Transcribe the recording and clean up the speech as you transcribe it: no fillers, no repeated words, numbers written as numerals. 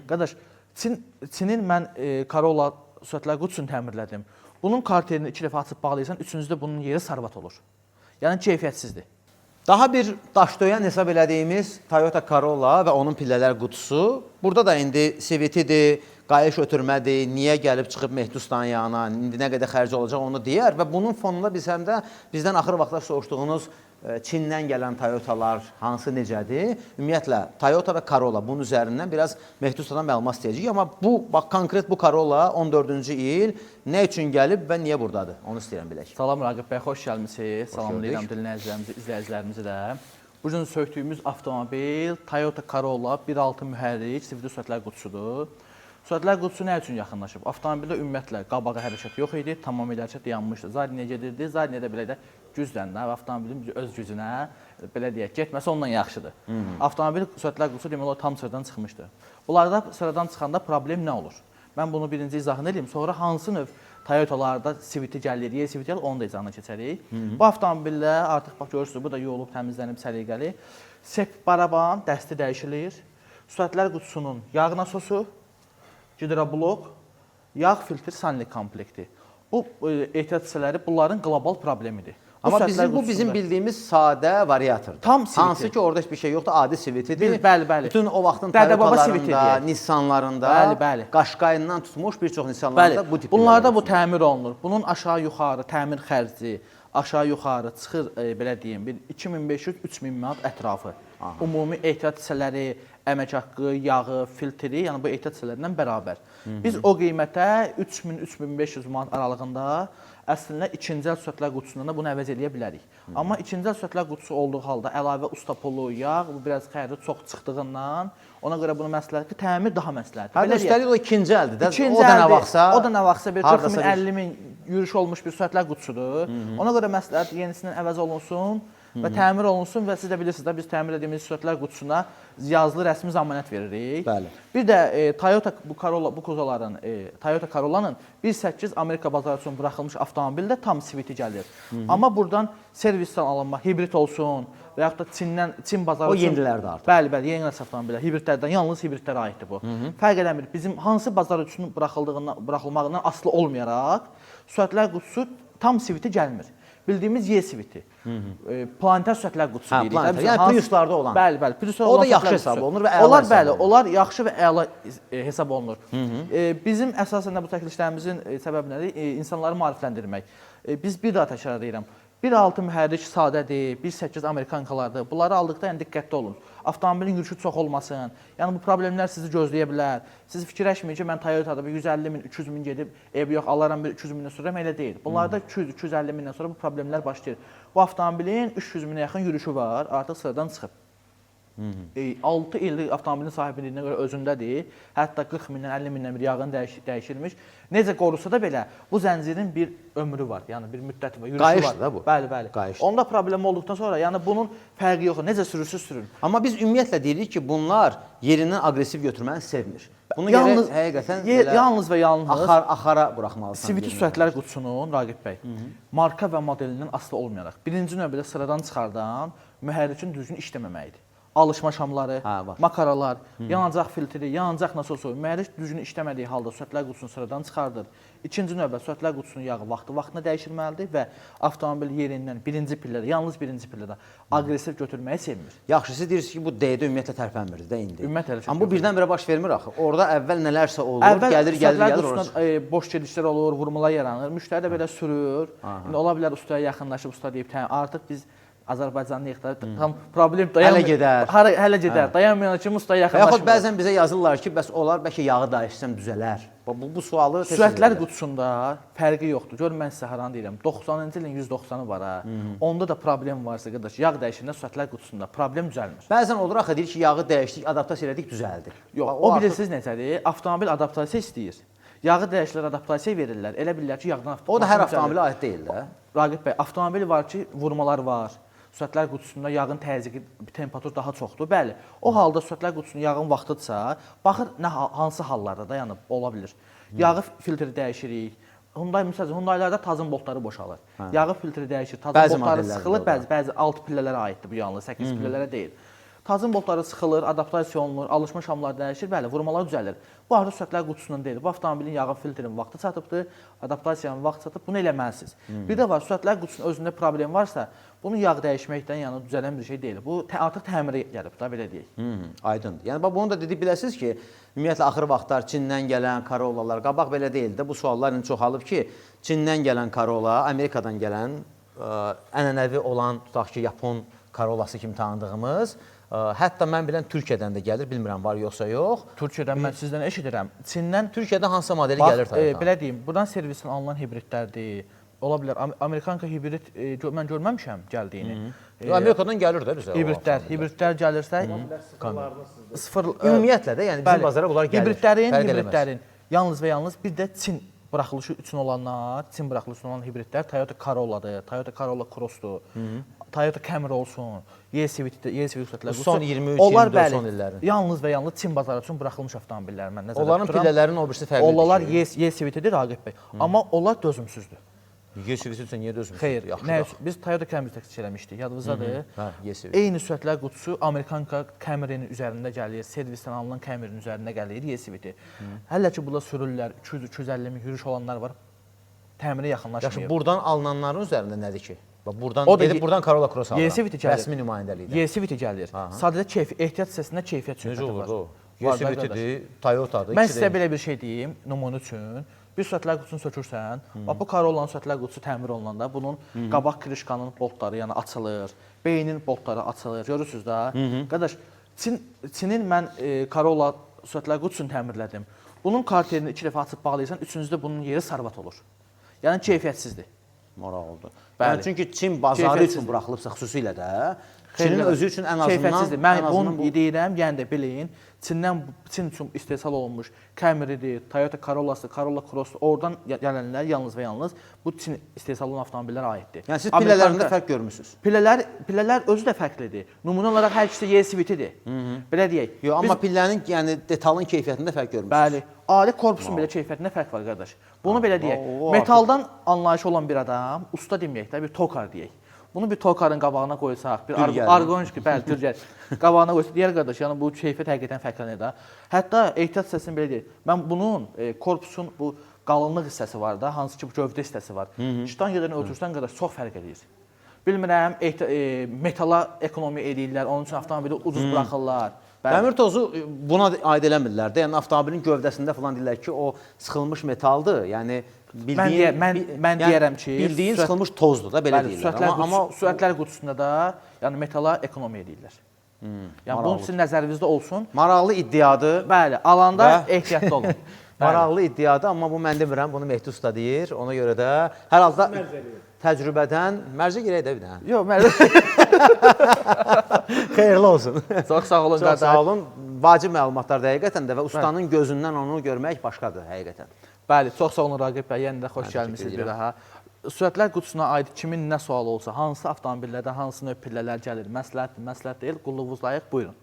Qardaş, Çinin mən Corolla sürətlər qutusunu təmirlədim. Bunun karterini 2 dəfə açıb bağlayırsan, üçüncüdə bunun yeri sarvat olur. Yəni keyfiyyətsizdir. Daha bir daşdöyan hesab elədiyimiz Toyota Corolla və onun pillələr qutusu. Burada da indi CVT-dir, qayış ötürmədir, niyə gəlib çıxıb Mehdi Ustanın yanına, indi nə qədər xərci olacaq onu deyər və bunun fonunda biz həm də bizdən axır vaxtlar soruşduğunuz Çindən gələn Toyotalar hansı necədir? Ümumiyyətlə, Toyota və Corolla bunun üzərindən biraz Mehdi Ustadan məlumat istəyəcəyik. Amma bu, bax, konkret bu Corolla 14-cü il nə üçün gəlib və niyə buradadır? Onu istəyirəm bilək. Salam Raqib bəy, xoş gəlmişsiniz. Salamlayıram dinləyicilərimizi, izləyicilərimizi də. Bu gün söktüyümüz avtomobil Toyota Corolla 1.6 mühərrik CVT sürətlər qutusudur. Sürətlər qutusu nə üçün yaxınlaşıb? Avtomobildə ümumiyyətlə qabağa hərəkət yox idi, tamamilə hərəkət dayanmışdı. Zadiniyə gedirdi, zadiniyə də belə də güclənlə və avtomobilin öz gücünə, belə deyək, getməsi ondan yaxşıdır. Avtomobil sürətlər qutusu demək olar tam sıradan çıxmışdı. Bunlarda sıradan çıxanda problem nə olur? Mən bunu birinci izahını edeyim, sonra hansı növ Toyotalarda CVT gəlir, CVT gəlir, onu da izahına keçərik. Bu avtomobillə artıq bax görürsünüz, bu da yolub, təmizlənib, səliqəli. Sep baraban dəsti dəyişilir. Sürətlər qutusunun yağ nasosu, gidroblok, yağ filtr, sanlik komplekti. Bu ehtiyat hissələri bunların qlobal problemidir. Amma bu bizim bildiyimiz sadə variatordur. Tam CVT. Hansı ki, orada heç bir şey yoxdur, adi CVT-dir. Bəli, bəli. Bütün o vaxtın Toyotalarında, Nissanlarında, Qashqayından tutmuş bir çox Nissanlarında bu tip. Bunlarda bu təmir olunur. Bunun aşağı-yuxarı təmir xərci, aşağı-yuxarı çıxır, belə deyim, 2500-3000 manat ətrafı. Ümumi ehtiyat hissələri, əmək haqqı, yağı, filtri, yəni bu ehtiyat hissələrindən bərabər. Biz o qiymətə 3000-3500 manat aralığında əslində ikinci əl sürətlər qutusundan da bunu əvəz eləyə bilərik. Amma ikinci əl sürətlər qutusu olduğu halda əlavə usta pulu, yağ, bu biraz xərci çox çıxdığından ona görə bunu məsləhət ki, təmir daha məsləhətdir. Hətta üstəlik o ikinci əldir. O da nə vaxtsa bir 40 min, 50 min yürüş olmuş bir sürətlər qutusudur. Ona görə məsləhət yenisindən əvəz olunsun və təmir olunsun və siz də bilirsiniz də biz təmir etdiyimiz sürətlər qutusuna yazılı rəsmi zəmanət veririk. Bəli. Bir də Toyota Corollanın 1.8 Amerika bazarı üçün buraxılmış avtomobildə tam CVT gəlir. Amma buradan servisdən alınma, hibrit olsun və yaxud da Çin bazarı üçün... O yenilərdir artıq. Bəli, yeni avtomobillər, hibritlərdən, yalnız hibritlərə aiddir bu. Fərq eləmir, bizim hansı bazar üçün buraxılmağından asılı olmayaraq sürətlər qutusu tam CVT gəlmir. Bildiyimiz Y-CVT. Planetər sürətlər qutusu deyirik. Yəni Priuslarda olan. Bəli, Priuslarda olan. O da yaxşı hesab olunur və əla hesab olunur. Onlar yaxşı və əla hesab olunur. Bizim əsasən də bu çəkilişlərimizin səbəbi nədir? İnsanları maarifləndirmək. Biz bir daha təkrar edirəm. 1.6 mühərrik sadədir, 1.8 Amerikankalardır. Bunları aldıqda yəni diqqətli olun. Avtomobilin yürüşü çox olmasın. Yəni bu problemlər sizi gözləyə bilər. Siz fikirləşməyin ki, mən Toyotada 150 min, 200 min gedib ev yox, alaram bir 200 mindən sonra elə deyil. Bunlarda 200-250 mindən sonra bu problemlər başlayır. Bu avtomobilin 300 minə yaxın yürüşü var, artıq sıradan çıxıb. 6 illik avtomobilin sahibliyinə görə özündədir. Hətta 40 mindən, 50 mindən bir yağın dəyişilmiş. Necə qorusa da belə bu zəncirin bir ömrü var. Yəni bir müddəti var, yürüşü var. Qayışdır da bu. Bəli. Qayışdır. Onda problem olduqdan sonra yəni bunun fərqi yoxdur. Necə sürürsüz sürün. Amma biz ümumiyyətlə deyirik ki, bunlar yerindən aqressiv götürməni sevmir. Bunu görə həqiqətən yalnız və yalnız axara buraxmalısan. CVT sürətlər qutusunun Raqib bəy marka və modelindən asılı olmayaraq birinci növbədə sıradan çıxardan mühərrikin düzgün işləməməyidir. Alışma şamları, makaralar, yanacaq filtri, yanacaq nasosu, mühərrik düzgün işləmədiyi halda sürətlər qutusunu sıradan çıxardır. İkinci növbə sürətlər qutusunun yağı vaxtına dəyişilməlidir və avtomobil yerindən birinci pillədə, yalnız birinci pillədə aqressiv götürməyi sevmir. Yaxşısı deyirsiniz ki, bu D-də ümumiyyətlə tərpənmirdi də indi. Ümumiyyətlə. Amma bu birdən-birə baş vermir axı. Orada əvvəl nələrsə olur, gəlir orası. Boş gedişlər olur, vurmalar yaranır. Müştəri də belə sürür. İndi ola bilər ustaya yaxınlaşıb, usta deyib, artıq biz Azərbaycanlı yıxdıq, tam problem dayanmır. Hələ gedər. Dayanmayan kimi ustaya yaxınlaşmır. Yaxud bəzən bizə yazırlar ki, bəs onlar bəlkə yağı dəyişsəm düzələr. Bu sualı tez sürətlər qutusunda fərqi yoxdur. Gör mən sizə haran deyirəm. 90-cı ilin 190-ı var ha. Onda da problem varsa qardaş, yağ dəyişəndə sürətlər qutusunda problem düzəlmir. Bəzən olur axı deyir ki, yağı dəyişdik, adaptasiya elədik, düzəldi. Yox, o bilirsiniz necədir? Avtomobil adaptasiya istəyir. Yağı dəyişirlər, adaptasiya verirlər. Elə bilirlər ki, yağdan avtomobil. O da hər avtomobilə aid deyil də. Raqib bəy, avtomobil var ki, vurmalar var. Sürətlər qutusunda yağın təzyiqi, temperatur daha çoxdur. Bəli, o halda sürətlər qutusunun yağın vaxtıdırsa, baxır hansı hallarda da yəni ola bilər. Yağı filtri dəyişirik. Hyundai'larda tazın boltları boşalır. Yağı filtri dəyişir, tazın boltları sıxılır. Bəzi alt pillələrə aiddir bu yalnız, 8 pillələrə deyil. Tazın boltları sıxılır, adaptasiya olunur, alışma şamlar dəyişir, bəli, vurmalar düzəlir. Bu artıq sürətlər qutusundan deyil. Bu avtomobilin yağın filtrinin vaxtı çatıbdır, adaptasiyanın vaxtı çatıb, bunu eləməlisiniz. Bir də var, sürətlər qutusunun özündə problem varsa, bunun yağ dəyişməkdən yəni düzələn bir şey deyil. Bu artıq təmirə gəlib da, belə deyək. Aydındır. Yəni bax bunu da dedik biləsiniz ki, ümumiyyətlə axır vaxtlar Çindən gələn Corollalar, qabaq belə deyildi. Bu suallar indi çoxalıb ki, Çindən gələn Corolla, Amerikadan gələn ənənəvi olan, tutaq ki, Yapon Corollası kimi tanıdığımız, hətta mən bilən Türkiyədən də gəlir, bilmirəm var yoxsa yox. Türkiyədən mən sizdən eşidirəm. Çindən Türkiyədə hansı modeli gəlir Toyota? Belə deyim, buradan servisin alınan hibridlərdir. Ola bilər, Amerikanka hibrid mən görməmişəm gəldiyini. Amerikadan gəlir də bizə. Hibridlər gəlirsə, sıfır ümumiyyətlə də, yəni bizim bazara bunlar gəlir. Hibridlərin yalnız və yalnız bir də Çin buraxılışı üçün olanlar, Çin buraxılışı üçün olan hibridlər Toyota Corolla'dır, Toyota Corolla Cross'dur, Toyota Camry olsun, YCVT xüsusiyyətlər. Son 23-24 son illərin. Yalnız və yalnız Çin bazarı üçün buraxılmış avtomobillər mən nəzərdə tuturam. Onların pillələrinin o birisi fərqlidir. Onlar YCVT-dir Raqib bəy, amma onlar dözümsüzdür. YCVT üçün niyə dözmürsünüz? Xeyr, biz Toyota Camry təklif eləmişdik, yadınızdadır. Eyni sürətlər qutusu Amerikanka Camry-nin üzərində gəlir, servisdən alınan Camry-nin üzərində gəlir, YCVT. Hələ ki, burada sürürlər, 200-250 min yürüyüş olanlar var, təmirə yaxınlaşmıyor. Yaxşı, buradan alınanların üzərində nədir ki? Buradan Corolla Cross alıram, rəsmi nümayəndəlikdə. YCVT gəlir, sadəcə ehtiyat hissəsində keyfiyyət söhbəti var. Necə olur o? YCVT-dir, Toyota'dır. Mən sizə belə bir şey deyim, nümunə üçün. Bir sürətlər qutusunu sökürsən, bu Corollanın sürətlər qutusu təmir olunanda bunun qabaq krişkanın boltları yəni açılır, beynin boltları açılır. Görürsüz də? Qardaş, Çinin mən Corolla sürətlər qutusunu təmirlədim. Bunun karterini 2 dəfə açıb bağlayırsan, üçüncüdə bunun yeri sarvat olur. Yəni keyfiyyətsizdir. Maraqlıdır. Yəni çünki Çin bazarı üçün buraxılıbsa xüsusilə də, Çinin özü üçün ən azından mən bunu deyirəm, yəni də bilin. Çin üçün istehsal olunmuş Camry-dir, Toyota Corolla'sı, Corolla Cross, oradan gələnlər yalnız və yalnız bu Çin istehsal olunan avtomobillərə aiddir. Yəni siz pillələrində fərq görmürsünüz? Pillələr özü də fərqlidir. Nümunə olaraq hər ikisi YCVT-dir. Belə deyək. Yox, amma pillənin, yəni detalın keyfiyyətində fərq görmürsünüz? Bəli. Ali korpusun belə keyfiyyətində fərq var, qardaş. Bunu belə deyək. Metaldan anlayışı olan bir adam, usta deməyək də, bir tokar deyək. Bunu bir tokarın qabağına qoysaq, bir arqonçki, bəli, dürgər qabağına qoysaq, deyər qardaş, yəni bu keyfiyyət həqiqətən fərqlənir də. Hətta ehtiyat hissəsini belə deyək. Mən bunun korpusun bu qalınlıq hissəsi var da, hansı ki bu gövdə hissəsi var. İşdən yerdən ölçürsən qardaş, çox fərq edir. Bilmirəm, metala ekonomiya edirlər, onun üçün avtomobili ucuz buraxırlar. Dəmir tozu buna aid eləmirlər də, yəni avtomobilin gövdəsində falan deyirlər ki, o sıxılmış metaldır, yəni mən deyərəm ki, bildiyin sıxılmış tozdur da, belə deyirlər. Amma sürətlər qutusunda da yəni metala ekonomiya edirlər. Yəni bunun sizin nəzərinizdə olsun. Maraqlı iddiadır. Bəli, alanda ehtiyatlı olun. Maraqlı iddiadır, amma bu mən demirəm, bunu Mehdi usta deyir. Ona görə də hər halda təcrübədən mərcə girək də bir dənə. Yox, mərcə. Xeyirli olsun. Çox sağ olun qardaş. Çox sağ olun. Vacib məlumatlardır həqiqətən də və ustanın gözündən onu görmək başqadır həqiqətən. Bəli, çox sağ olun Raqib bəy. Yenə də xoş gəlmisiniz bir daha. Sürətlər qutusuna aid kimin nə sualı olsa, hansı avtomobillərdə hansı növ pillələr gəlir, məsləhətdir, məsləhət deyil, qulluğunuzlayıq, buyurun.